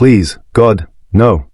Please, God, no.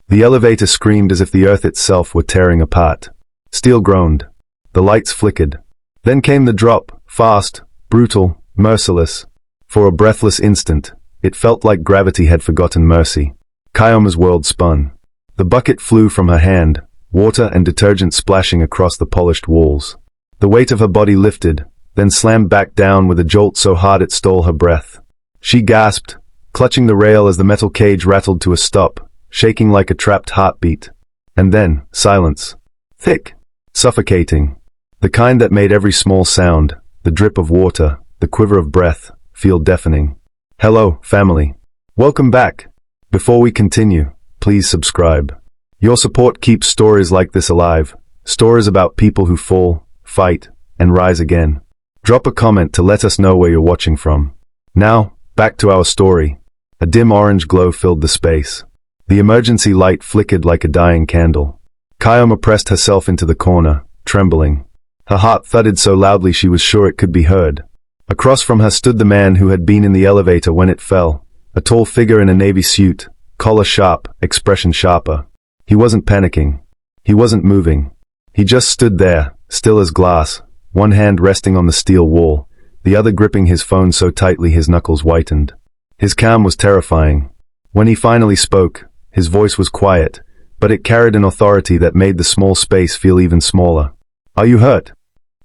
The elevator screamed as if the earth itself were tearing apart. Steel groaned. The lights flickered. Then came the drop, fast, brutal, merciless. For a breathless instant, it felt like gravity had forgotten mercy. Kayoma's world spun. The bucket flew from her hand, water and detergent splashing across the polished walls. The weight of her body lifted, then slammed back down with a jolt so hard it stole her breath. She gasped, clutching the rail as the metal cage rattled to a stop, shaking like a trapped heartbeat. And then, silence. Thick, suffocating. The kind that made every small sound, the drip of water, the quiver of breath, feel deafening. Hello, family. Welcome back. Before we continue, please subscribe. Your support keeps stories like this alive, stories about people who fall, fight, and rise again. Drop a comment to let us know where you're watching from. Now, back to our story. A dim orange glow filled the space. The emergency light flickered like a dying candle. Kayoma pressed herself into the corner, trembling. Her heart thudded so loudly she was sure it could be heard. Across from her stood the man who had been in the elevator when it fell, a tall figure in a navy suit, collar sharp, expression sharper. He wasn't panicking. He wasn't moving. He just stood there, still as glass, one hand resting on the steel wall, the other gripping his phone so tightly his knuckles whitened. His calm was terrifying. When he finally spoke, his voice was quiet, but it carried an authority that made the small space feel even smaller. Are you hurt?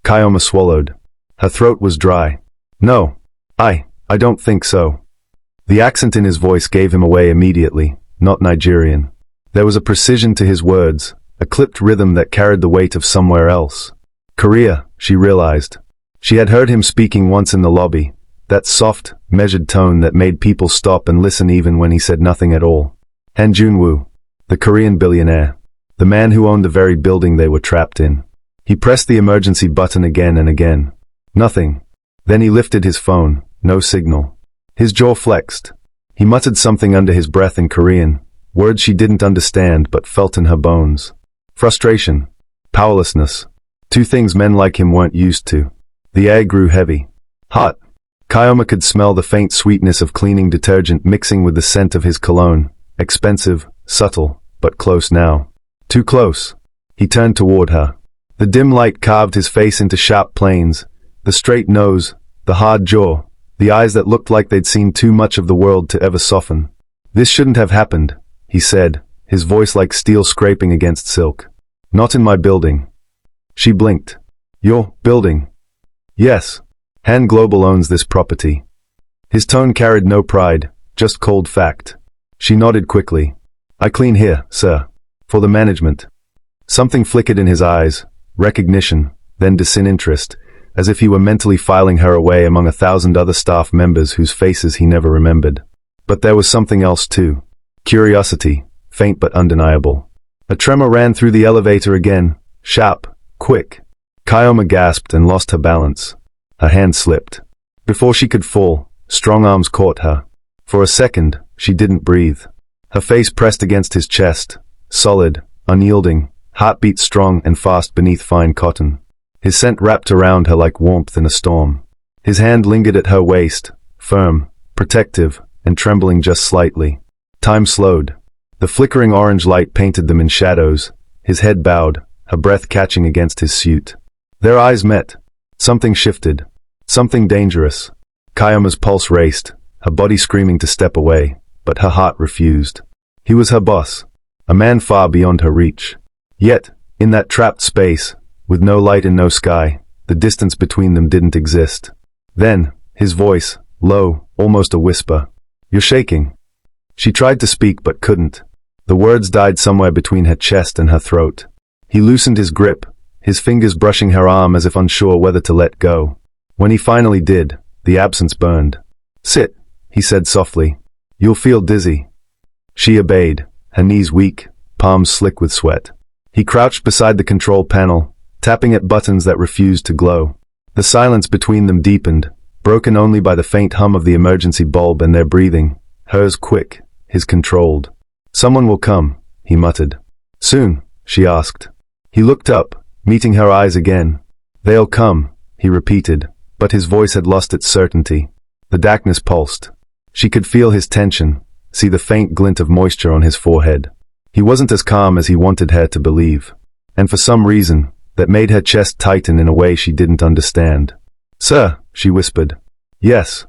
Kayoma swallowed. Her throat was dry. No. I don't think so. The accent in his voice gave him away immediately, not Nigerian. There was a precision to his words, a clipped rhythm that carried the weight of somewhere else. Korea, she realized. She had heard him speaking once in the lobby, that soft, measured tone that made people stop and listen even when he said nothing at all. Han Junwoo, the Korean billionaire, the man who owned the very building they were trapped in. He pressed the emergency button again and again. Nothing. Then he lifted his phone, no signal. His jaw flexed. He muttered something under his breath in Korean, words she didn't understand but felt in her bones. Frustration. Powerlessness. Two things men like him weren't used to. The air grew heavy. Hot. Kayoma could smell the faint sweetness of cleaning detergent mixing with the scent of his cologne. Expensive, subtle, but close now. Too close. He turned toward her. The dim light carved his face into sharp planes, the straight nose, the hard jaw, the eyes that looked like they'd seen too much of the world to ever soften. This shouldn't have happened, he said, his voice like steel scraping against silk. Not in my building. She blinked. Your building? Yes. Han Global owns this property. His tone carried no pride, just cold fact. She nodded quickly. I clean here, sir. For the management. Something flickered in his eyes, recognition, then disinterest, as if he were mentally filing her away among 1,000 other staff members whose faces he never remembered. But there was something else too. Curiosity, faint but undeniable. A tremor ran through the elevator again, sharp, quick. Kayoma gasped and lost her balance. Her hand slipped. Before she could fall, strong arms caught her. For a second, she didn't breathe. Her face pressed against his chest, solid, unyielding, heartbeat strong and fast beneath fine cotton. His scent wrapped around her like warmth in a storm. His hand lingered at her waist, firm, protective, and trembling just slightly. Time slowed. The flickering orange light painted them in shadows. His head bowed, her breath catching against his suit. Their eyes met. Something shifted. Something dangerous. Kayoma's pulse raced, her body screaming to step away, but her heart refused. He was her boss, a man far beyond her reach. Yet, in that trapped space, with no light and no sky, the distance between them didn't exist. Then, his voice, low, almost a whisper. You're shaking. She tried to speak but couldn't. The words died somewhere between her chest and her throat. He loosened his grip, his fingers brushing her arm as if unsure whether to let go. When he finally did, the absence burned. Sit, he said softly. You'll feel dizzy. She obeyed, her knees weak, palms slick with sweat. He crouched beside the control panel, tapping at buttons that refused to glow. The silence between them deepened, broken only by the faint hum of the emergency bulb and their breathing, hers quick, his controlled. Someone will come, he muttered. Soon, she asked. He looked up, meeting her eyes again. They'll come, he repeated, but his voice had lost its certainty. The darkness pulsed. She could feel his tension, see the faint glint of moisture on his forehead. He wasn't as calm as he wanted her to believe. And for some reason, that made her chest tighten in a way she didn't understand. "Sir," she whispered. "Yes."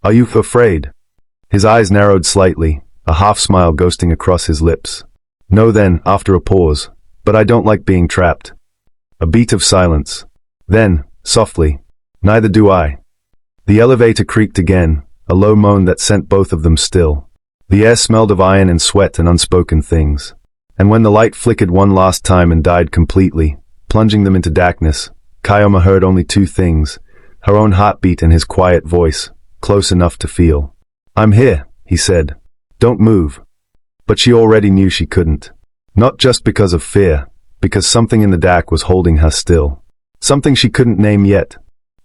"Are you afraid?" His eyes narrowed slightly, a half-smile ghosting across his lips. "No," then, after a pause, "but I don't like being trapped." A beat of silence. Then, softly, "Neither do I." The elevator creaked again, a low moan that sent both of them still. The air smelled of iron and sweat and unspoken things. And when the light flickered one last time and died completely, plunging them into darkness, Kayoma heard only two things, her own heartbeat and his quiet voice, close enough to feel. "I'm here," he said. "Don't move." But she already knew she couldn't. Not just because of fear, because something in the dark was holding her still. Something she couldn't name yet.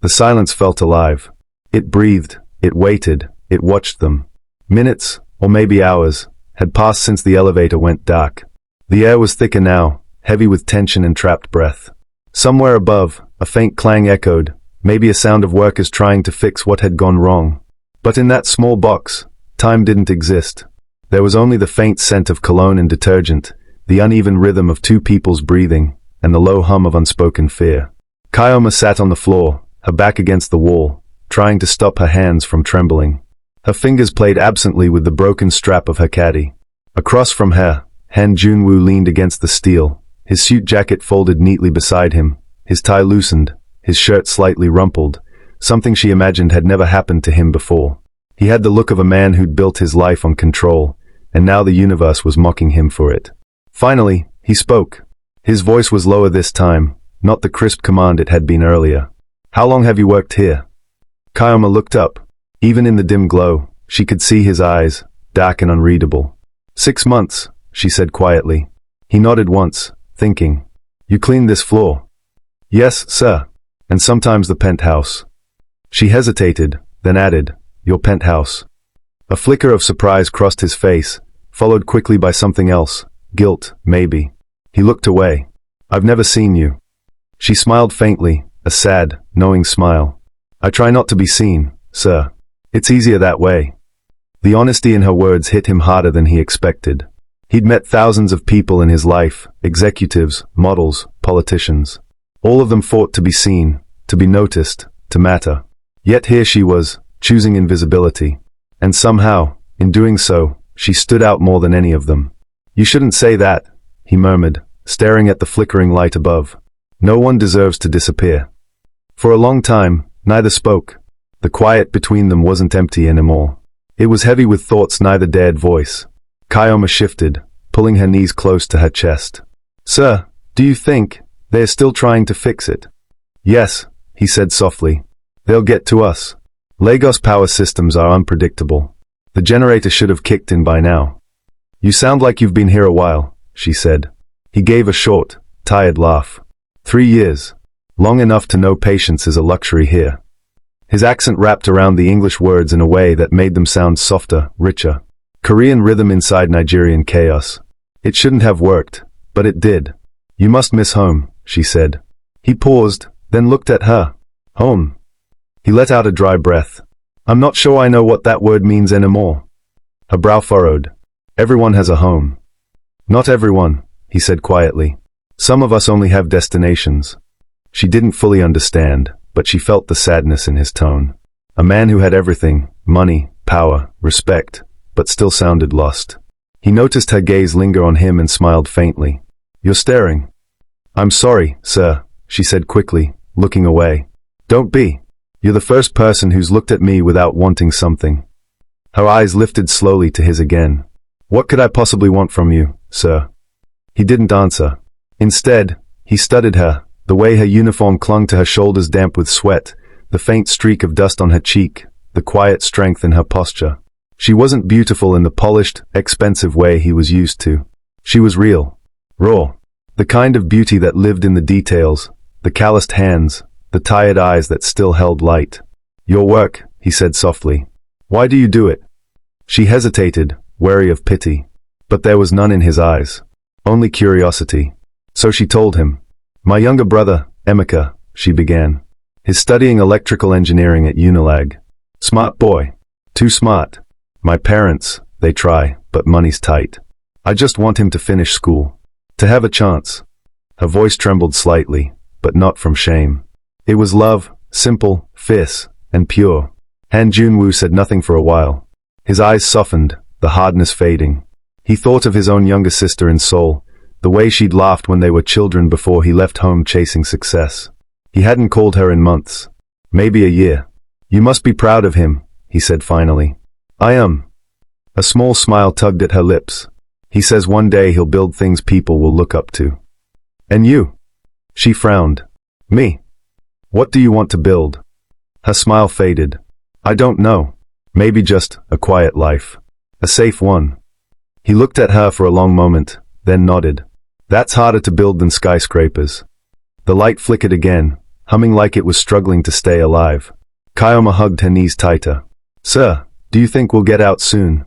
The silence felt alive. It breathed, it waited, it watched them. Minutes, or maybe hours, had passed since the elevator went dark. The air was thicker now, heavy with tension and trapped breath. Somewhere above, a faint clang echoed, maybe a sound of workers trying to fix what had gone wrong. But in that small box, time didn't exist. There was only the faint scent of cologne and detergent, the uneven rhythm of two people's breathing, and the low hum of unspoken fear. Kayoma sat on the floor, her back against the wall, trying to stop her hands from trembling. Her fingers played absently with the broken strap of her caddy. Across from her, Han Junwoo leaned against the steel, his suit jacket folded neatly beside him, his tie loosened, his shirt slightly rumpled, something she imagined had never happened to him before. He had the look of a man who'd built his life on control, and now the universe was mocking him for it. Finally, he spoke. His voice was lower this time, not the crisp command it had been earlier. "How long have you worked here?" Kayoma looked up. Even in the dim glow, she could see his eyes, dark and unreadable. 6 months, she said quietly. He nodded once, thinking. "You cleaned this floor?" "Yes, sir. And sometimes the penthouse." She hesitated, then added, "Your penthouse." A flicker of surprise crossed his face, followed quickly by something else, guilt, maybe. He looked away. "I've never seen you." She smiled faintly, a sad, knowing smile. "I try not to be seen, sir. It's easier that way." The honesty in her words hit him harder than he expected. He'd met thousands of people in his life, executives, models, politicians. All of them fought to be seen, to be noticed, to matter. Yet here she was, choosing invisibility. And somehow, in doing so, she stood out more than any of them. "You shouldn't say that," he murmured, staring at the flickering light above. "No one deserves to disappear." For a long time, neither spoke. The quiet between them wasn't empty anymore. It was heavy with thoughts neither dared voice. Kayoma shifted, pulling her knees close to her chest. "Sir, do you think they're still trying to fix it?" "Yes," he said softly. "They'll get to us. Lagos power systems are unpredictable. The generator should have kicked in by now." "You sound like you've been here a while," she said. He gave a short, tired laugh. 3 years. Long enough to know patience is a luxury here. His accent wrapped around the English words in a way that made them sound softer, richer. Korean rhythm inside Nigerian chaos. It shouldn't have worked, but it did. "You must miss home," she said. He paused, then looked at her. "Home?" He let out a dry breath. "I'm not sure I know what that word means anymore." Her brow furrowed. "Everyone has a home." "Not everyone," he said quietly. "Some of us only have destinations." She didn't fully understand, but she felt the sadness in his tone. A man who had everything, money, power, respect, but still sounded lost. He noticed her gaze linger on him and smiled faintly. "You're staring." "I'm sorry, sir," she said quickly, looking away. "Don't be. You're the first person who's looked at me without wanting something." Her eyes lifted slowly to his again. "What could I possibly want from you, sir?" He didn't answer. Instead, he studied her, the way her uniform clung to her shoulders damp with sweat, the faint streak of dust on her cheek, the quiet strength in her posture. She wasn't beautiful in the polished, expensive way he was used to. She was real, raw, the kind of beauty that lived in the details, the calloused hands, the tired eyes that still held light. "Your work," he said softly. "Why do you do it?" She hesitated, wary of pity. But there was none in his eyes. Only curiosity. So she told him. "My younger brother, Emeka," she began. "Is studying electrical engineering at Unilag. Smart boy. Too smart. My parents, They try, but money's tight. I just want him to finish school. To have a chance. Her voice trembled slightly, but not from shame. It was love, simple, fierce, and pure. Han Junwoo said nothing for a while. His eyes softened, the hardness fading. He thought of his own younger sister in Seoul, the way she'd laughed when they were children before he left home chasing success. He hadn't called her in months. Maybe a year. You must be proud of him, he said finally. I am. A small smile tugged at her lips. He says one day he'll build things people will look up to. And you? She frowned. Me? What do you want to build? Her smile faded. I don't know. Maybe just a quiet life. A safe one. He looked at her for a long moment, then nodded. That's harder to build than skyscrapers. The light flickered again, humming like it was struggling to stay alive. Kyoma hugged her knees tighter. Sir, do you think we'll get out soon?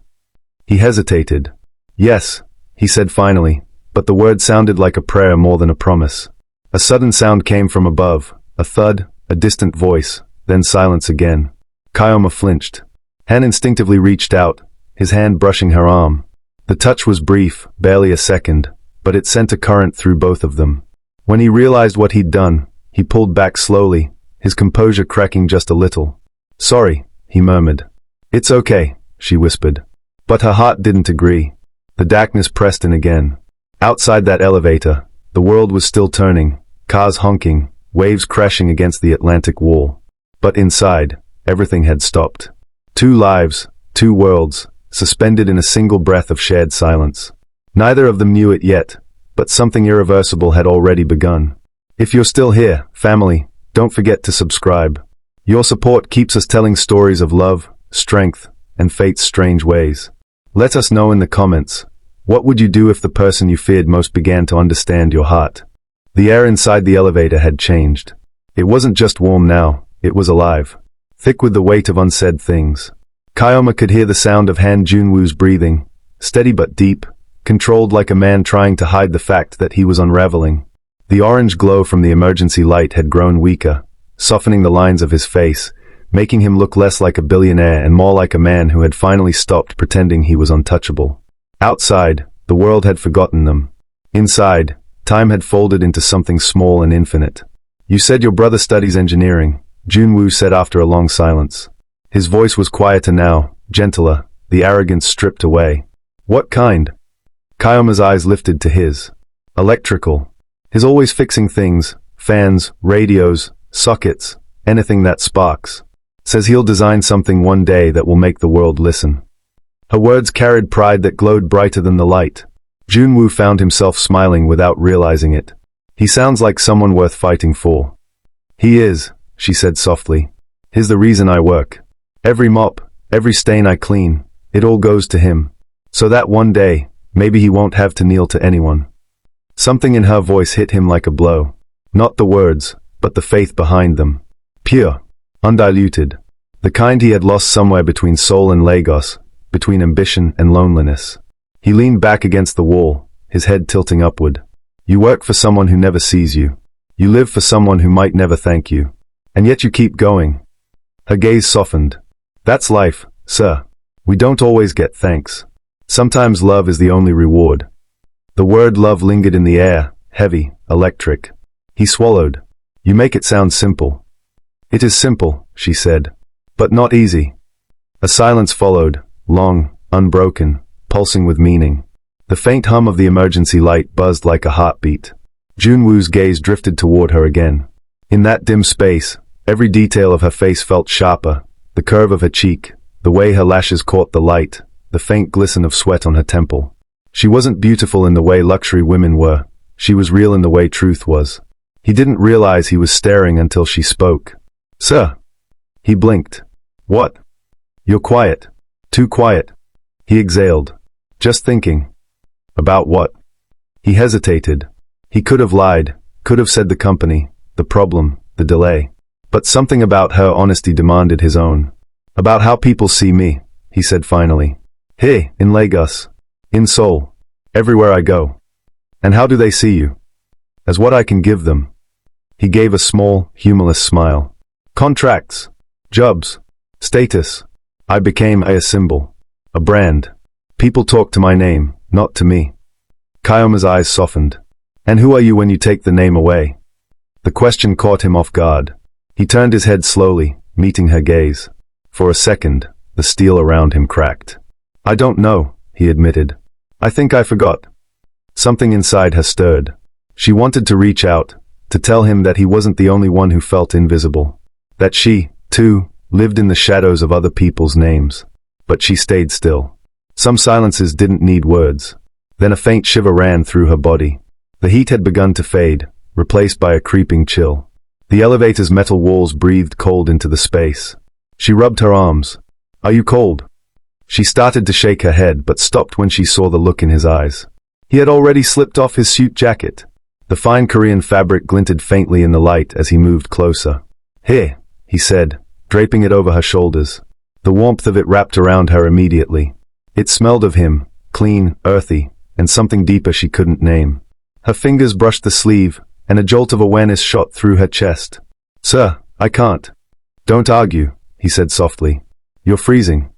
He hesitated. Yes, he said finally, but the word sounded like a prayer more than a promise. A sudden sound came from above, a thud, a distant voice, then silence again. Kyoma flinched. Han instinctively reached out, his hand brushing her arm. The touch was brief, barely a second, but it sent a current through both of them. When he realized what he'd done, he pulled back slowly, his composure cracking just a little. Sorry, he murmured. It's okay, she whispered. But her heart didn't agree. The darkness pressed in again. Outside that elevator, the world was still turning, cars honking, waves crashing against the Atlantic wall. But inside, everything had stopped. 2 lives, 2 worlds, suspended in a single breath of shared silence. Neither of them knew it yet, but something irreversible had already begun. If you're still here, family, don't forget to subscribe. Your support keeps us telling stories of love, strength, and fate's strange ways. Let us know in the comments, what would you do if the person you feared most began to understand your heart? The air inside the elevator had changed. It wasn't just warm now, it was alive. Thick with the weight of unsaid things. Kyoma could hear the sound of Han Junwoo's breathing, steady but deep, controlled like a man trying to hide the fact that he was unraveling. The orange glow from the emergency light had grown weaker, softening the lines of his face, making him look less like a billionaire and more like a man who had finally stopped pretending he was untouchable. Outside, the world had forgotten them. Inside, time had folded into something small and infinite. You said your brother studies engineering, Junwoo said after a long silence. His voice was quieter now, gentler, the arrogance stripped away. What kind? Kyoma's eyes lifted to his. Electrical. His always fixing things, fans, radios, sockets, anything that sparks. Says he'll design something one day that will make the world listen. Her words carried pride that glowed brighter than the light. Junwoo found himself smiling without realizing it. He sounds like someone worth fighting for. He is, she said softly. He's the reason I work. Every mop, every stain I clean, it all goes to him. So that one day, maybe he won't have to kneel to anyone. Something in her voice hit him like a blow. Not the words, but the faith behind them. Pure. Undiluted. The kind he had lost somewhere between Seoul and Lagos, between ambition and loneliness. He leaned back against the wall, his head tilting upward. You work for someone who never sees you. You live for someone who might never thank you. And yet you keep going. Her gaze softened. That's life, sir. We don't always get thanks. Sometimes love is the only reward. The word love lingered in the air, heavy, electric. He swallowed. You make it sound simple. It is simple, she said. But not easy. A silence followed, long, unbroken, pulsing with meaning. The faint hum of the emergency light buzzed like a heartbeat. Junwoo's gaze drifted toward her again. In that dim space, every detail of her face felt sharper, the curve of her cheek, the way her lashes caught the light, the faint glisten of sweat on her temple. She wasn't beautiful in the way luxury women were. She was real in the way truth was. He didn't realize he was staring until she spoke. Sir. He blinked. What? You're quiet. Too quiet. He exhaled. Just thinking. About what? He hesitated. He could have lied, could have said the company, the problem, the delay. But something about her honesty demanded his own. About how people see me, he said finally. Here, in Lagos. In Seoul. Everywhere I go. And how do they see you? As what I can give them. He gave a small, humorless smile. Contracts. Jobs. Status. I became a symbol. A brand. People talk to my name, not to me. Kyoma's eyes softened. And who are you when you take the name away? The question caught him off guard. He turned his head slowly, meeting her gaze. For a second, the steel around him cracked. I don't know, he admitted. I think I forgot. Something inside her stirred. She wanted to reach out, to tell him that he wasn't the only one who felt invisible. That she, too, lived in the shadows of other people's names. But she stayed still. Some silences didn't need words. Then a faint shiver ran through her body. The heat had begun to fade, replaced by a creeping chill. The elevator's metal walls breathed cold into the space. She rubbed her arms. Are you cold? She started to shake her head but stopped when she saw the look in his eyes. He had already slipped off his suit jacket. The fine Korean fabric glinted faintly in the light as he moved closer. Here, he said, draping it over her shoulders. The warmth of it wrapped around her immediately. It smelled of him, clean, earthy, and something deeper she couldn't name. Her fingers brushed the sleeve, and a jolt of awareness shot through her chest. Sir, I can't. Don't argue, he said softly. You're freezing.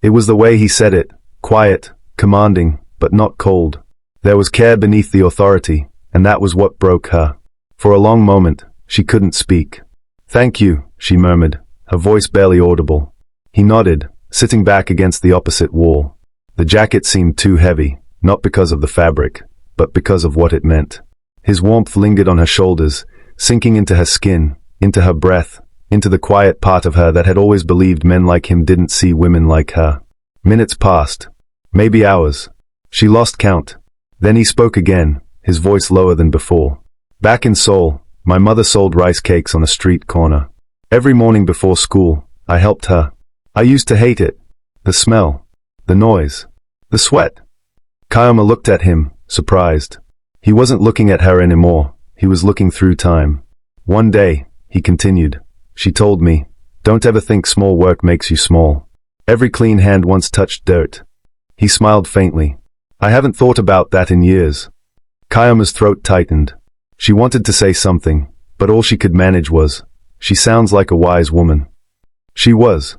It was the way he said it, quiet, commanding, but not cold. There was care beneath the authority, and that was what broke her. For a long moment, she couldn't speak. Thank you, she murmured, her voice barely audible. He nodded, sitting back against the opposite wall. The jacket seemed too heavy, not because of the fabric, but because of what it meant. His warmth lingered on her shoulders, sinking into her skin, into her breath, into the quiet part of her that had always believed men like him didn't see women like her. Minutes passed. Maybe hours. She lost count. Then he spoke again, his voice lower than before. Back in Seoul, my mother sold rice cakes on a street corner. Every morning before school, I helped her. I used to hate it. The smell. The noise. The sweat. Kyoma looked at him, surprised. He wasn't looking at her anymore, he was looking through time. One day, he continued, she told me, don't ever think small work makes you small. Every clean hand once touched dirt. He smiled faintly. I haven't thought about that in years. Kyoma's throat tightened. She wanted to say something, but all she could manage was, she sounds like a wise woman. She was.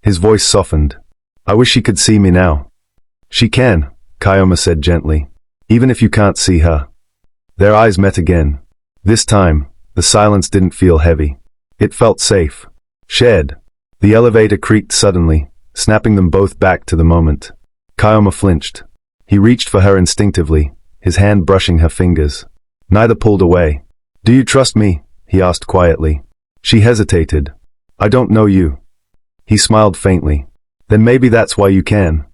His voice softened. I wish she could see me now. She can, Kyoma said gently. Even if you can't see her. Their eyes met again. This time, the silence didn't feel heavy. It felt safe. Shared. The elevator creaked suddenly, snapping them both back to the moment. Kyoma flinched. He reached for her instinctively, his hand brushing her fingers. Neither pulled away. Do you trust me? He asked quietly. She hesitated. I don't know you. He smiled faintly. Then maybe that's why you can.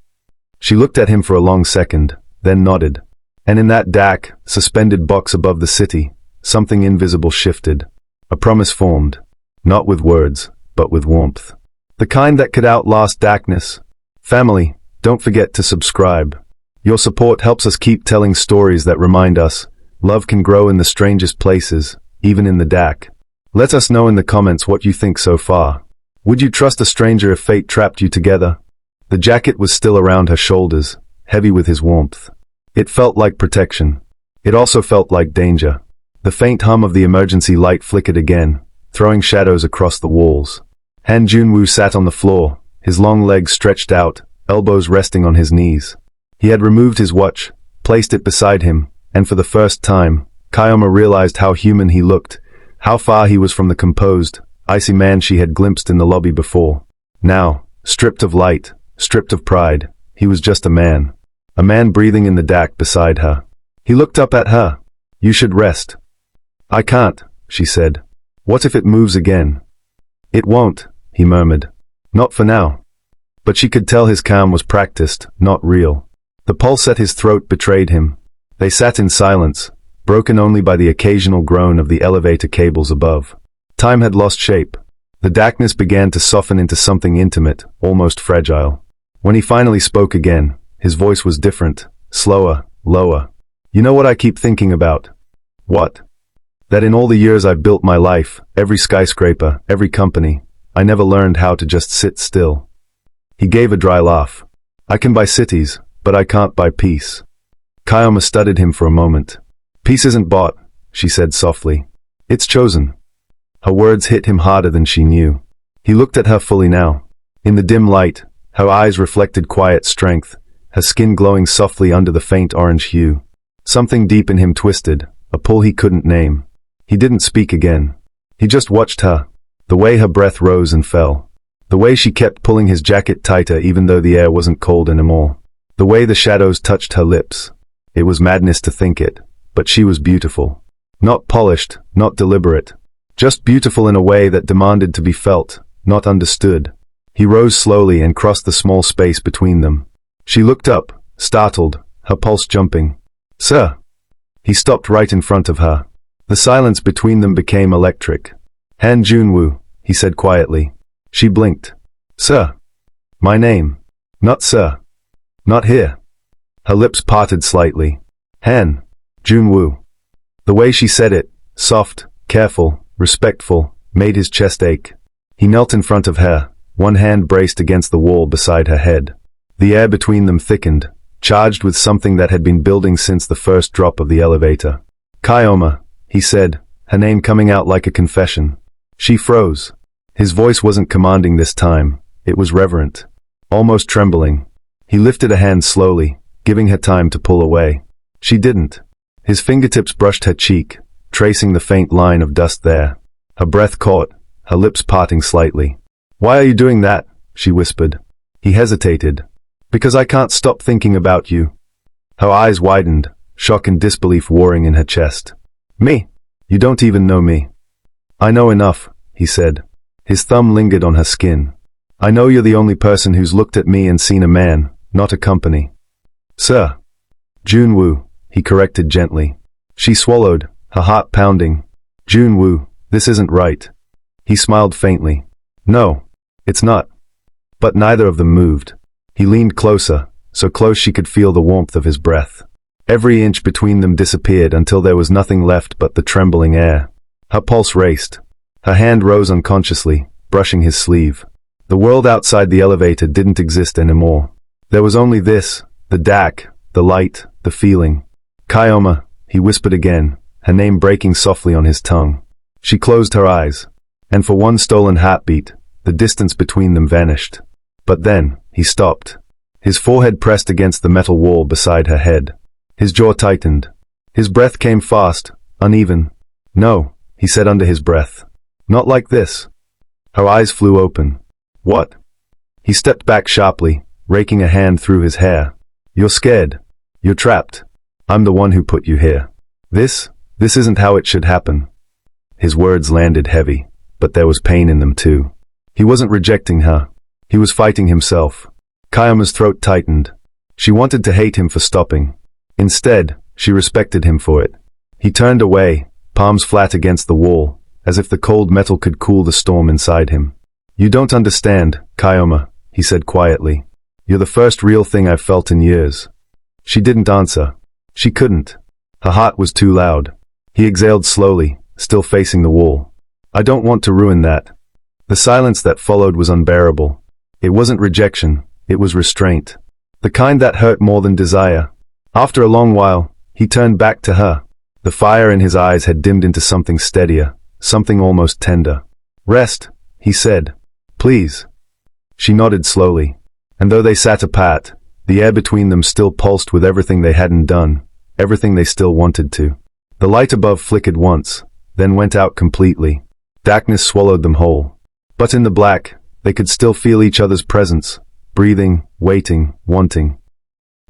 She looked at him for a long second, then nodded. And in that dark, suspended box above the city, something invisible shifted. A promise formed. Not with words, but with warmth. The kind that could outlast darkness. Family, don't forget to subscribe. Your support helps us keep telling stories that remind us, love can grow in the strangest places, even in the dark. Let us know in the comments what you think so far. Would you trust a stranger if fate trapped you together? The jacket was still around her shoulders, heavy with his warmth. It felt like protection. It also felt like danger. The faint hum of the emergency light flickered again, throwing shadows across the walls. Han Junwoo sat on the floor, his long legs stretched out, elbows resting on his knees. He had removed his watch, placed it beside him, and for the first time, Kyoma realized how human he looked, how far he was from the composed, icy man she had glimpsed in the lobby before. Now, stripped of light, stripped of pride, he was just a man. A man breathing in the dark beside her. He looked up at her. You should rest. I can't, she said. What if it moves again? It won't, he murmured. Not for now. But she could tell his calm was practiced, not real. The pulse at his throat betrayed him. They sat in silence, broken only by the occasional groan of the elevator cables above. Time had lost shape. The darkness began to soften into something intimate, almost fragile. When he finally spoke again, his voice was different, slower, lower. You know what I keep thinking about? What? That in all the years I've built my life, every skyscraper, every company, I never learned how to just sit still. He gave a dry laugh. I can buy cities, but I can't buy peace. Kyoma studied him for a moment. Peace isn't bought, she said softly. It's chosen. Her words hit him harder than she knew. He looked at her fully now. In the dim light, her eyes reflected quiet strength, her skin glowing softly under the faint orange hue. Something deep in him twisted, a pull he couldn't name. He didn't speak again. He just watched her. The way her breath rose and fell. The way she kept pulling his jacket tighter even though the air wasn't cold anymore. The way the shadows touched her lips. It was madness to think it, but she was beautiful. Not polished, not deliberate. Just beautiful in a way that demanded to be felt, not understood. He rose slowly and crossed the small space between them. She looked up, startled, her pulse jumping. "Sir!" He stopped right in front of her. The silence between them became electric. "Han Junwoo," he said quietly. She blinked. "Sir." "My name." "Not sir." "Not here." Her lips parted slightly. "Han Junwoo." The way she said it, soft, careful, respectful, made his chest ache. He knelt in front of her, one hand braced against the wall beside her head. The air between them thickened, charged with something that had been building since the first drop of the elevator. "Kyoma," he said, her name coming out like a confession. She froze. His voice wasn't commanding this time, it was reverent, almost trembling. He lifted a hand slowly, giving her time to pull away. She didn't. His fingertips brushed her cheek, tracing the faint line of dust there. Her breath caught, her lips parting slightly. "Why are you doing that?" she whispered. He hesitated. "Because I can't stop thinking about you." Her eyes widened, shock and disbelief warring in her chest. "Me? You don't even know me." "I know enough," he said. His thumb lingered on her skin. "I know you're the only person who's looked at me and seen a man, not a company." "Sir." "Junwoo," he corrected gently. She swallowed, her heart pounding. "Junwoo, this isn't right." He smiled faintly. "No, it's not." But neither of them moved. He leaned closer, so close she could feel the warmth of his breath. Every inch between them disappeared until there was nothing left but the trembling air. Her pulse raced. Her hand rose unconsciously, brushing his sleeve. The world outside the elevator didn't exist anymore. There was only this, the dark, the light, the feeling. "Kyoma," he whispered again, her name breaking softly on his tongue. She closed her eyes, and for one stolen heartbeat, the distance between them vanished. But then, he stopped. His forehead pressed against the metal wall beside her head. His jaw tightened. His breath came fast, uneven. "No," he said under his breath. "Not like this." Her eyes flew open. "What?" He stepped back sharply, raking a hand through his hair. "You're scared. You're trapped. I'm the one who put you here. This isn't how it should happen." His words landed heavy, but there was pain in them too. He wasn't rejecting her. He was fighting himself. Kyoma's throat tightened. She wanted to hate him for stopping. Instead, she respected him for it. He turned away, palms flat against the wall, as if the cold metal could cool the storm inside him. "You don't understand, Kyoma," he said quietly. "You're the first real thing I've felt in years." She didn't answer. She couldn't. Her heart was too loud. He exhaled slowly, still facing the wall. "I don't want to ruin that." The silence that followed was unbearable. It wasn't rejection, it was restraint. The kind that hurt more than desire. After a long while, he turned back to her. The fire in his eyes had dimmed into something steadier, something almost tender. "Rest," he said. "Please." She nodded slowly. And though they sat apart, the air between them still pulsed with everything they hadn't done, everything they still wanted to. The light above flickered once, then went out completely. Darkness swallowed them whole. But in the black, they could still feel each other's presence, breathing, waiting, wanting.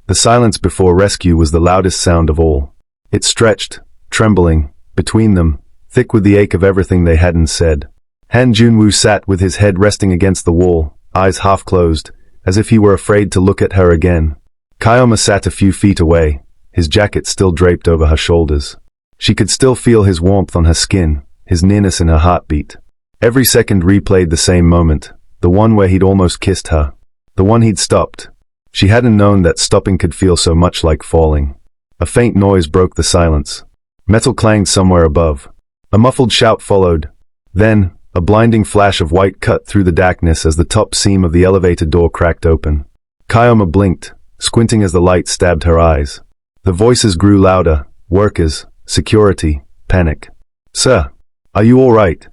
The silence before rescue was the loudest sound of all. It stretched, trembling, between them, thick with the ache of everything they hadn't said. Han Junwoo sat with his head resting against the wall, eyes half closed, as if he were afraid to look at her again. Kyoma sat a few feet away, his jacket still draped over her shoulders. She could still feel his warmth on her skin, his nearness in her heartbeat. Every second replayed the same moment, the one where he'd almost kissed her, the one he'd stopped. She hadn't known that stopping could feel so much like falling. A faint noise broke the silence. Metal clanged somewhere above. A muffled shout followed. Then, a blinding flash of white cut through the darkness as the top seam of the elevator door cracked open. Kyoma blinked, squinting as the light stabbed her eyes. The voices grew louder, workers, security, panic. "Sir, are you all right?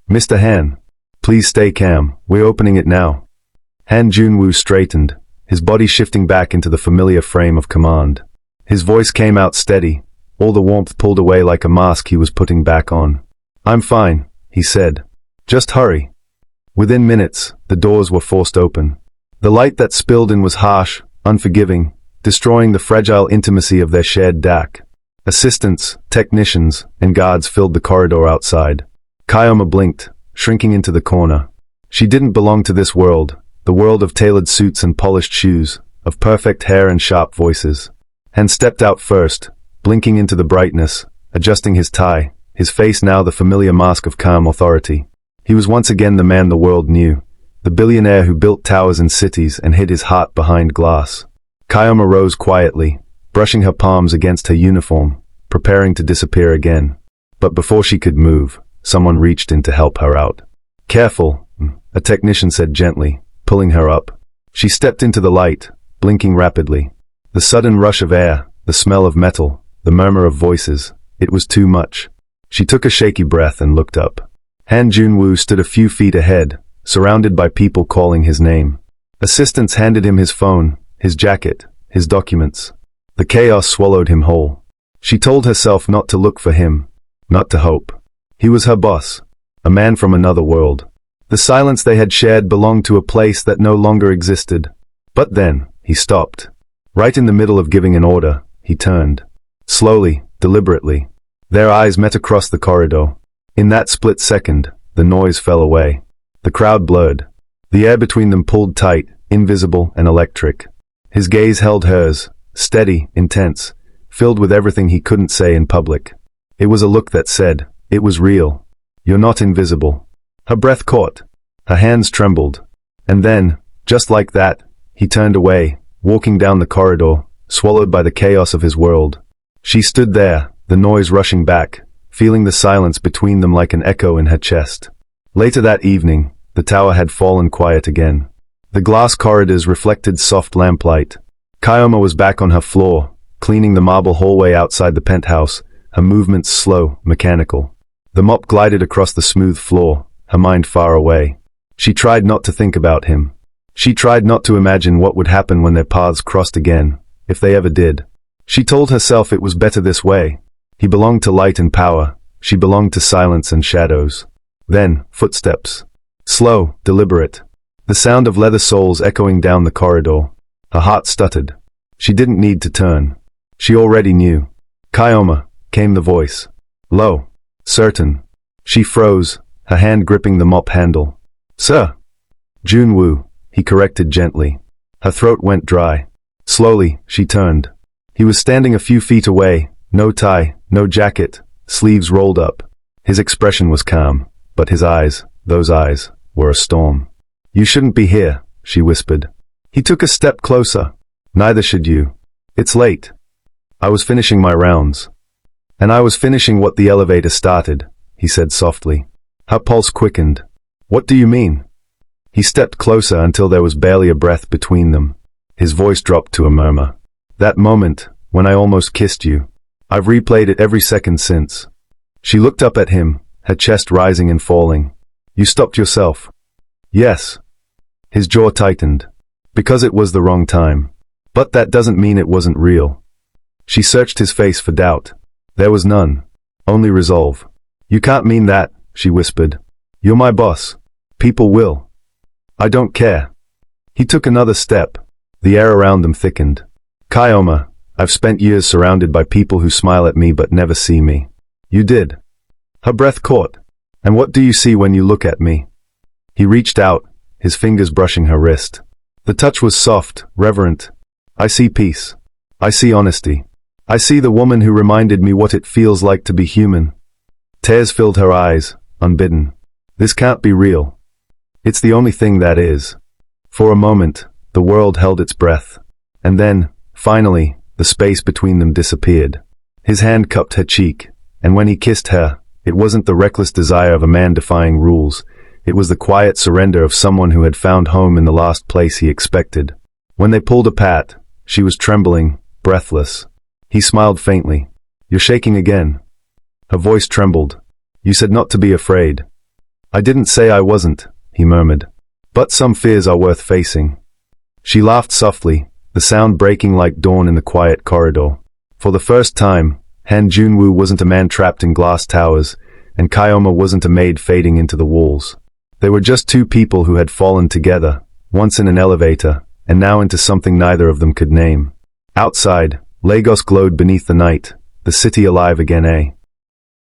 Mr. Han, please stay calm, we're opening it now." Han Junwoo straightened, his body shifting back into the familiar frame of command. His voice came out steady, all the warmth pulled away like a mask he was putting back on. "I'm fine," he said. "Just hurry." Within minutes, the doors were forced open. The light that spilled in was harsh, unforgiving, destroying the fragile intimacy of their shared deck. Assistants, technicians, and guards filled the corridor outside. Kyoma blinked, shrinking into the corner. She didn't belong to this world, the world of tailored suits and polished shoes, of perfect hair and sharp voices. Hen stepped out first, blinking into the brightness, adjusting his tie, his face now the familiar mask of calm authority. He was once again the man the world knew, the billionaire who built towers in cities and hid his heart behind glass. Kyoma rose quietly, brushing her palms against her uniform, preparing to disappear again. But before she could move, someone reached in to help her out. "Careful," a technician said gently, pulling her up. She stepped into the light, blinking rapidly. The sudden rush of air, the smell of metal, the murmur of voices, it was too much. She took a shaky breath and looked up. Han Junwoo stood a few feet ahead, surrounded by people calling his name. Assistants handed him his phone, his jacket, his documents. The chaos swallowed him whole. She told herself not to look for him, not to hope. He was her boss, a man from another world. The silence they had shared belonged to a place that no longer existed. But then, he stopped. Right in the middle of giving an order, he turned. Slowly, deliberately. Their eyes met across the corridor. In that split second, the noise fell away. The crowd blurred. The air between them pulled tight, invisible and electric. His gaze held hers, steady, intense, filled with everything he couldn't say in public. It was a look that said, "It was real. You're not invisible." Her breath caught. Her hands trembled. And then, just like that, he turned away, walking down the corridor, swallowed by the chaos of his world. She stood there, the noise rushing back, feeling the silence between them like an echo in her chest. Later that evening, the tower had fallen quiet again. The glass corridors reflected soft lamplight. Kyoma was back on her floor, cleaning the marble hallway outside the penthouse, her movements slow, mechanical. The mop glided across the smooth floor, her mind far away. She tried not to think about him. She tried not to imagine what would happen when their paths crossed again, if they ever did. She told herself it was better this way. He belonged to light and power. She belonged to silence and shadows. Then, footsteps. Slow, deliberate. The sound of leather soles echoing down the corridor. Her heart stuttered. She didn't need to turn. She already knew. "Kyoma," came the voice. Low. Certain. She froze, her hand gripping the mop handle. "Sir." "Junwoo," he corrected gently. Her throat went dry. Slowly, she turned. He was standing a few feet away, no tie, no jacket, sleeves rolled up. His expression was calm, but his eyes, those eyes, were a storm. "You shouldn't be here," she whispered. He took a step closer. "Neither should you. It's late. I was finishing my rounds." "And I was finishing what the elevator started," he said softly. Her pulse quickened. "What do you mean?" He stepped closer until there was barely a breath between them. His voice dropped to a murmur. "That moment, when I almost kissed you. I've replayed it every second since." She looked up at him, her chest rising and falling. "You stopped yourself?" "Yes." His jaw tightened. "Because it was the wrong time. But that doesn't mean it wasn't real." She searched his face for doubt. There was none. Only resolve. "You can't mean that," she whispered. "You're my boss. People will. I don't care." He took another step. The air around them thickened. "Kyoma, I've spent years surrounded by people who smile at me but never see me. You did." Her breath caught. "And what do you see when you look at me?" He reached out, his fingers brushing her wrist. The touch was soft, reverent. "I see peace. I see honesty. I see the woman who reminded me what it feels like to be human." Tears filled her eyes, unbidden. "This can't be real. It's the only thing that is." For a moment, the world held its breath. And then, finally, the space between them disappeared. His hand cupped her cheek, and when he kissed her, it wasn't the reckless desire of a man defying rules. It was the quiet surrender of someone who had found home in the last place he expected. When they pulled apart, she was trembling, breathless. He smiled faintly. "You're shaking again." Her voice trembled. "You said not to be afraid." "I didn't say I wasn't," he murmured. "But some fears are worth facing." She laughed softly, the sound breaking like dawn in the quiet corridor. For the first time, Han Junwoo wasn't a man trapped in glass towers, and Kyoma wasn't a maid fading into the walls. They were just two people who had fallen together, once in an elevator, and now into something neither of them could name. Outside, Lagos glowed beneath the night, the city alive again.